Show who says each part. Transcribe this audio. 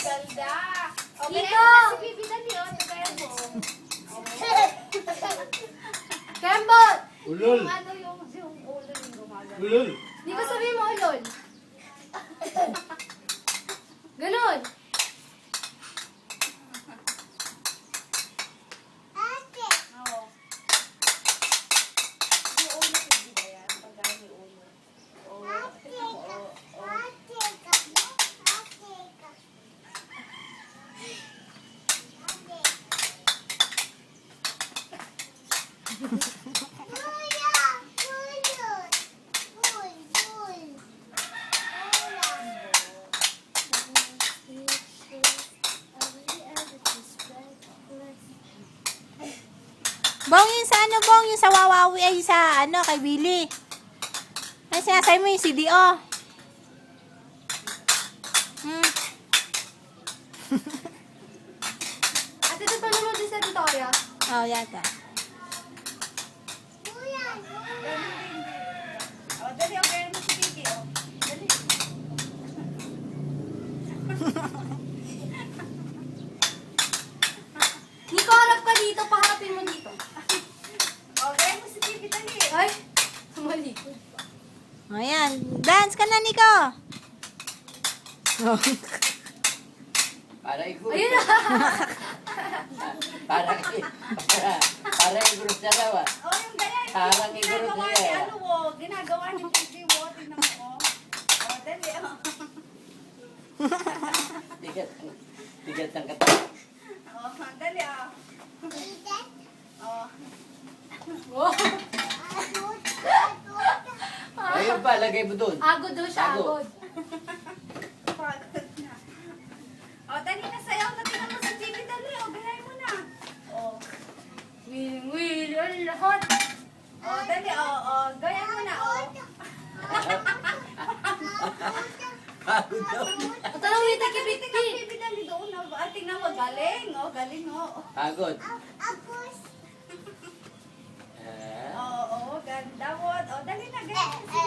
Speaker 1: ganda. Okay,
Speaker 2: Dito.
Speaker 1: si Bibi dali, oh. Kaya mo.
Speaker 2: Kembot!
Speaker 3: Ulol.
Speaker 1: Yung ano, yung ulo yung gumagano.
Speaker 3: Ulol.
Speaker 2: Hindi ko sabihin mo ulol. Ganun.
Speaker 1: Oo. Yung ulo, hindi ba yan? Pagka may ulo. Oo.
Speaker 4: Bong, yung sa ano, Bong? Yung sa Wawawi, ay sa ano, kay Billy. Ay, sinasay mo yung CDO.
Speaker 2: At ito pa naman din sa Victoria.
Speaker 4: Oh, yata.
Speaker 1: Oh, dali, okay mo si Bibi, oh. Dali.
Speaker 2: Nico, harap ka dito. Paharapin mo dito.
Speaker 1: Okay mo si Bibi, dali.
Speaker 2: Ay, mali.
Speaker 4: Ayan. Dance ka na, Nico. Oh.
Speaker 3: Para iguro.
Speaker 2: Ayun na.
Speaker 3: Para iguro siya daw ah.
Speaker 1: Oh, yung ganyan.
Speaker 3: Parang iguro
Speaker 1: Ginagawa
Speaker 3: siya.
Speaker 1: ni ano, oh. Ginagawa ni Bibi, oh. Tingnan mo, oh. Oh, dali, oh.
Speaker 3: Tigat ng katawan.
Speaker 1: Oh, dali, oh. Oh.
Speaker 2: Oh.
Speaker 3: Ayun pa, lagay mo doon.
Speaker 2: Agod daw siya,
Speaker 3: Agod.
Speaker 2: agod.
Speaker 1: Pagod na. Oh, dali na sayaw na. Tingnan mo si Bibi, dali, oh. Gayay mo na. Oh.
Speaker 2: Will, ang lahat.
Speaker 1: Oh, dali, oh, oh. Gayay mo na, oh.
Speaker 3: Pagod daw.
Speaker 2: At anong wita kay
Speaker 1: Tingnan
Speaker 2: Vicky?
Speaker 1: mo, Bibi, dali doon. Ah, tingnan mo, galing, oh. Galing, oh.
Speaker 3: Pagod.
Speaker 1: Oo, ganda mo. Oh, dali na, ganyan.